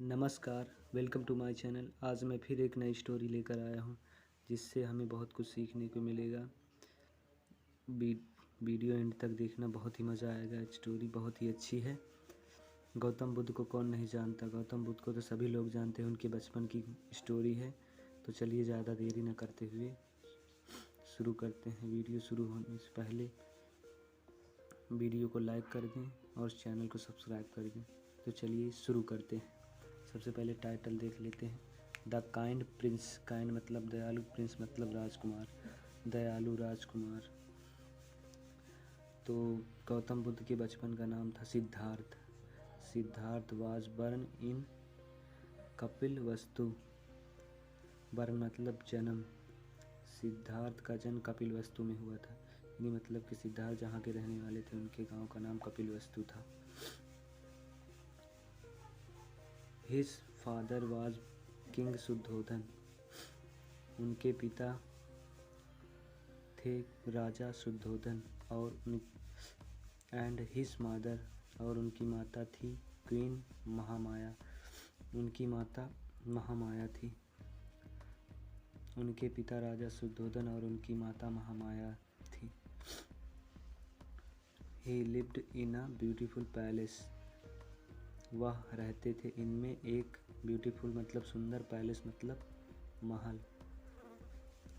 नमस्कार, welcome to my channel. आज मैं फिर एक नई स्टोरी लेकर आया हूँ जिससे हमें बहुत कुछ सीखने को मिलेगा। वीडियो एंड तक देखना, बहुत ही मज़ा आएगा। स्टोरी बहुत ही अच्छी है। गौतम बुद्ध को कौन नहीं जानता। गौतम बुद्ध को तो सभी लोग जानते हैं, उनके बचपन की स्टोरी है। तो चलिए ज़्यादा देरी न करते हुए शुरू करते हैं। वीडियो शुरू होने से पहले वीडियो को लाइक कर दें और चैनल को सब्सक्राइब कर दें। तो चलिए शुरू करते हैं। सबसे पहले टाइटल देख लेते हैं। The kind Prince. काइंड मतलब दयालु, प्रिंस मतलब राजकुमार, दयालु राजकुमार। तो गौतम बुद्ध के बचपन का नाम था Siddhartha. Siddhartha was born in Kapilavastu. Born मतलब जन्म। सिद्धार्थ का जन्म कपिलवस्तु में हुआ था। यानी मतलब कि सिद्धार्थ जहाँ के रहने वाले थे, उनके गांव का नाम कपिलवस्तु था। His father was king Shuddhodana. उनके पिता थे राजा शुद्धोधन और एंड हिज मदर, और उनकी माता थी क्वीन महामाया। उनकी माता महामाया थी। उनके पिता राजा शुद्धोधन और उनकी माता महामाया थी। ही lived in a beautiful palace. वह रहते थे इनमें एक ब्यूटीफुल मतलब सुंदर, पैलेस मतलब महल।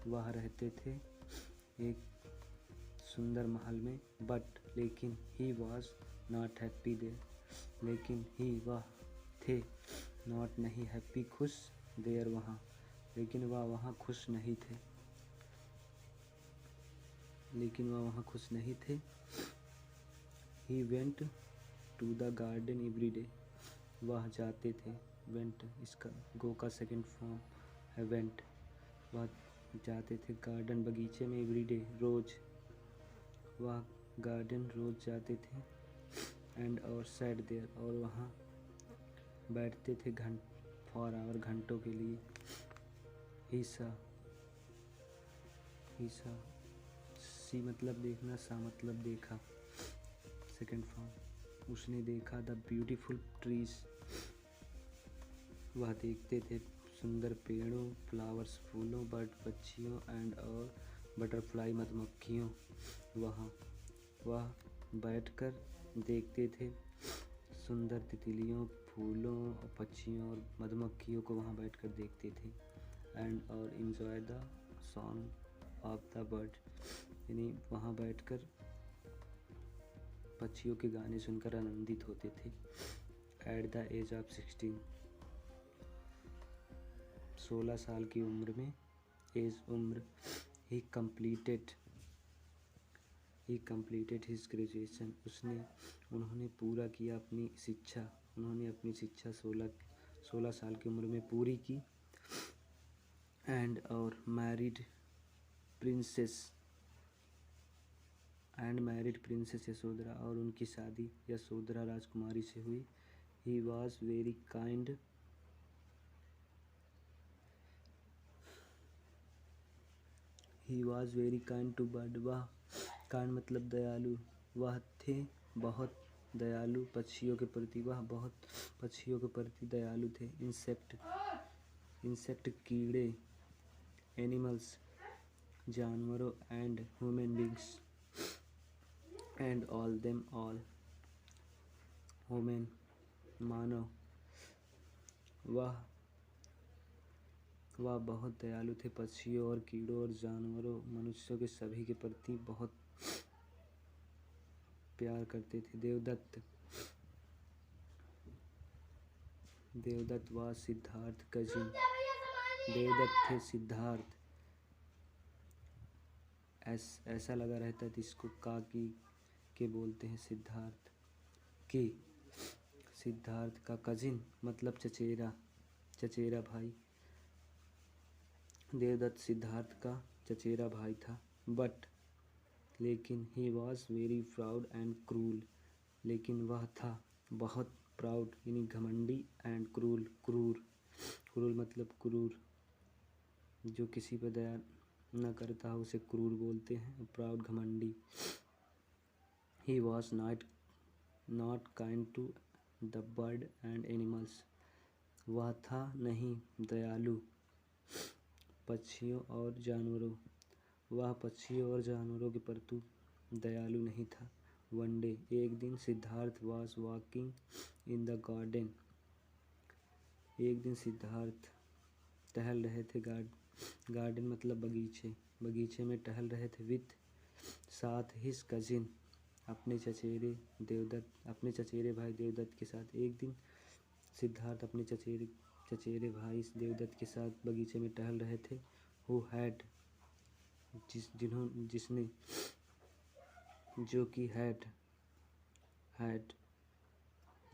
वह रहते थे एक सुंदर महल में। बट लेकिन he was not happy there. लेकिन ही वह थे, नॉट नहीं, हैप्पी खुश, देयर वहाँ, लेकिन वह वहाँ खुश नहीं थे। He went to the garden every day. वह जाते थे। वेंट इसका गो का सेकंड फॉर्म है वेंट। वह जाते थे गार्डन, बगीचे में, एवरीडे, रोज। वह गार्डन रोज जाते थे। एंड और सैट देयर, और वहाँ बैठते थे फॉर आवर, घंटों के लिए। हिस्सा सी मतलब देखना, सा मतलब देखा, सेकंड फॉर्म। उसने देखा द ब्यूटीफुल ट्रीज। वह देखते थे सुंदर पेड़ों, फ्लावर्स फूलों, बर्ड पक्षियों, एंड और बटरफ्लाई मधुमक्खियों। वह बैठकर देखते थे सुंदर तितलियों, फूलों और पक्षियों और मधुमक्खियों को वहाँ बैठकर देखते थे। एंड और enjoy the song of the bird, यानी वहाँ बैठकर पक्षियों के गाने सुनकर आनंदित होते थे। एट द एज ऑफ 16 साल की उम्र में, उम्र, ही कंप्लीटेड हिज ग्रेजुएशन। उन्होंने पूरा किया अपनी शिक्षा। उन्होंने अपनी शिक्षा 16 साल की उम्र में पूरी की। एंड और मैरिड प्रिंसेस यशोधरा, और उनकी शादी यशोधरा राजकुमारी से हुई। He was very kind to bird. वह काइंड मतलब दयालु। वह थे बहुत दयालु पक्षियों के प्रति। वह बहुत पक्षियों के प्रति दयालु थे। इंसेक्ट कीड़े, एनिमल्स जानवरों, and human beings, and all human मानव। वह बहुत दयालु थे पक्षियों और कीड़ों और जानवरों, मनुष्यों के सभी के प्रति बहुत प्यार करते थे। देवदत्त व सिद्धार्थ कजिन। देवदत्त थे सिद्धार्थ। ऐसा लगा रहता था इसको काकी के बोलते हैं सिद्धार्थ के। सिद्धार्थ का कजिन मतलब चचेरा भाई। देवदत्त सिद्धार्थ का चचेरा भाई था। बट लेकिन he was very proud and cruel. लेकिन वह था बहुत प्राउड यानी घमंडी, एंड क्रूर मतलब क्रूर, जो किसी पर दया न करता हो उसे क्रूर बोलते हैं। प्राउड घमंडी। He was not kind to the bird and animals. वह था नहीं दयालु पक्षियों और जानवरों वह पक्षियों और जानवरों के प्रति दयालु नहीं था। वन डे एक दिन Siddharth was walking in the garden. एक दिन सिद्धार्थ टहल रहे थे गार्डन मतलब बगीचे बगीचे में टहल रहे थे विथ साथ हिज कजिन अपने चचेरे भाई देवदत्त के साथ। एक दिन सिद्धार्थ अपने चचेरे भाई देवदत्त के साथ बगीचे में टहल रहे थे। हु हैड जिसने जो कि had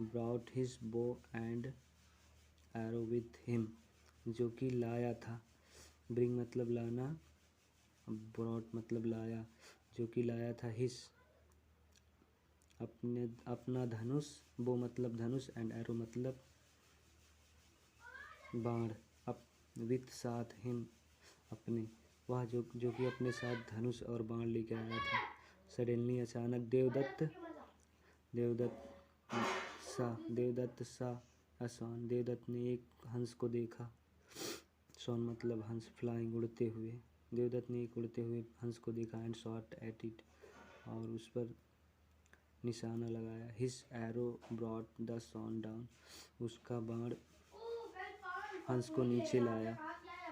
brought his bow and arrow with him जो कि लाया था। ब्रिंग मतलब लाना, ब्रॉट मतलब लाया, जो कि लाया था हिज अपना धनुष, बो मतलब धनुष एंड एरो मतलब बाण, विथ साथ हिम अपने, वह जो कि अपने साथ धनुष और बाण लेकर आया था। सडनली अचानक देवदत्त सा असान देवदत्त ने एक हंस को देखा। सॉन मतलब हंस, फ्लाइंग उड़ते हुए। देवदत्त ने एक उड़ते हुए हंस को देखा एंड शॉट एट इट और उस पर निशाना लगाया। His arrow brought the swan down उसका बाण हंस को नीचे लाया।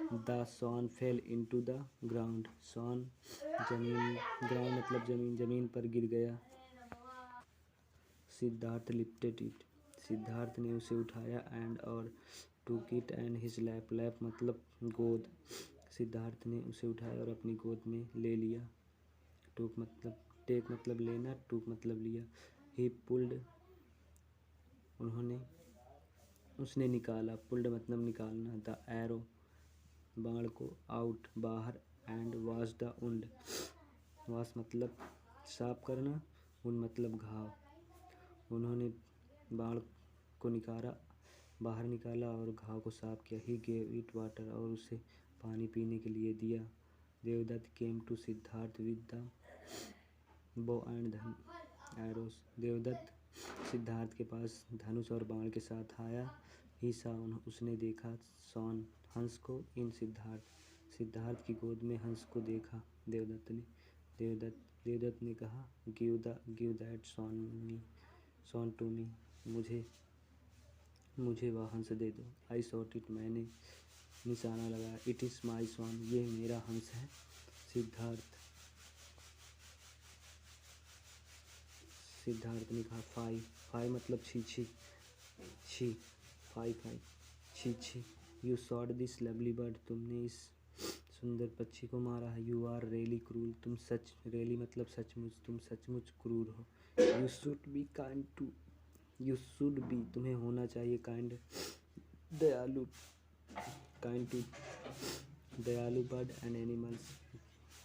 The swan fell into the ground swan ground मतलब जमीन पर गिर गया। सिद्धार्थ लिफ्टेड इट सिद्धार्थ ने उसे उठाया एंड और टूक इट एंड हिज लैप मतलब गोद। सिद्धार्थ ने उसे उठाया और अपनी गोद में ले लिया। टेक मतलब लेना, टूक मतलब लिया। ही पुल्ड उसने निकाला, पुल्ड मतलब निकालना, द एरो बाण को, आउट बाहर, and wash the wound wash मतलब साफ करना, वुंड मतलब घाव। उन्होंने बाण को बाहर निकाला और घाव को साफ किया। ही गेव इट वाटर और उसे पानी पीने के लिए दिया। Devadatta came to Siddhartha with the bow and arrows Devadatta Siddhartha के पास धनुष और बाण के साथ आया। ही सा उसने देखा सॉन हंस को, इन सिद्धार्थ की गोद में हंस को देखा। देवदत्त ने कहा give that swan to me मुझे वह हंस दे दो। आई शॉट इट मैंने निशाना लगाया। इट इज़ माई सॉन ये मेरा हंस है। सिद्धार्थ ने कहा फाई मतलब छी you shot this lovely bird तुमने इस सुंदर पक्षी को मारा है। You are really cruel really मतलब सचमुच, तुम सचमुच क्रूर हो। यू शुड बी तुम्हें होना चाहिए दयालु बर्ड एंड एनिमल्स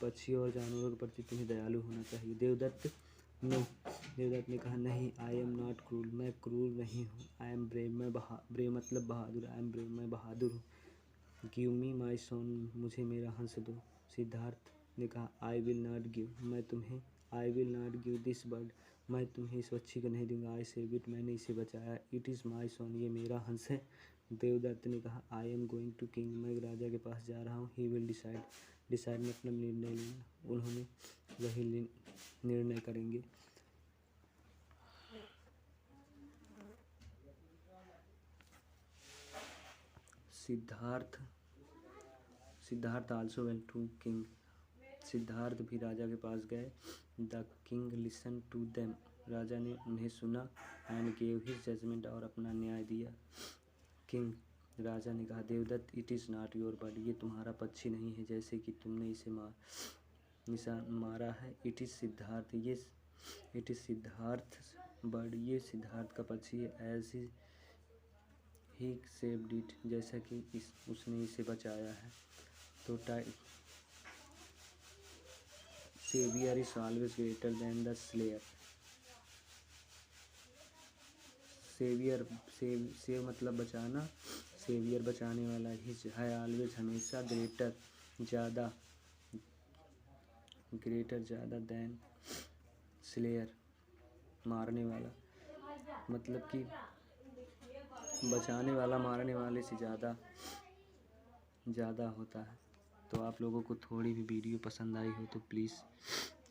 पक्षी और जानवरों के प्रति तुम्हें दयालु होना चाहिए। देवदत्त ने कहा नहीं, आई एम नॉट क्रूल मैं क्रूर नहीं हूँ। आई एम ब्रेव ब्रेव मतलब बहादुर, आई एम ब्रेव मैं बहादुर हूँ। गिव मी माई सॉन मुझे मेरा हंस दो। सिद्धार्थ ने कहा I will not give this bird मैं तुम्हें इस पक्षी को नहीं दूंगा। आई सेव इट मैंने इसे बचाया। इट इज़ माई सॉन ये मेरा हंस है। देवदत्त ने कहा I am going to king मैं राजा के पास जा रहा हूँ। ही विल डिसाइड मतलब निर्णय लेना, उन्होंने वही निर्णय करेंगे। Siddhartha also went to king Siddhartha भी राजा के पास गए। The king listen to them राजा ने उन्हें सुना। एंड गेव हिज जजमेंट और अपना न्याय दिया। किंग राजा ने कहा Devadatta it is not your bird ये तुम्हारा पक्षी नहीं है जैसे कि तुमने इसे मारा है। इट इज़ सिद्धार्थ बर्ड ये सिद्धार्थ का पक्षी है। एज ही सेव्ड इट जैसा कि उसने इसे बचाया है। तो saviour is always greater than the slayer. Save मतलब बचाना, सेवियर बचाने वाला, हिज है ऑलवेज हमेशा, ग्रेटर ज़्यादा देन स्लेयर मारने वाला। मतलब कि बचाने वाला मारने वाले से ज़्यादा होता है। तो आप लोगों को थोड़ी भी वीडियो पसंद आई हो तो प्लीज़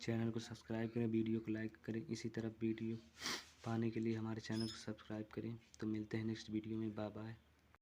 चैनल को सब्सक्राइब करें, वीडियो को लाइक करें। इसी तरह वीडियो पाने के लिए हमारे चैनल को सब्सक्राइब करें। तो मिलते हैं नेक्स्ट वीडियो में। Bye bye.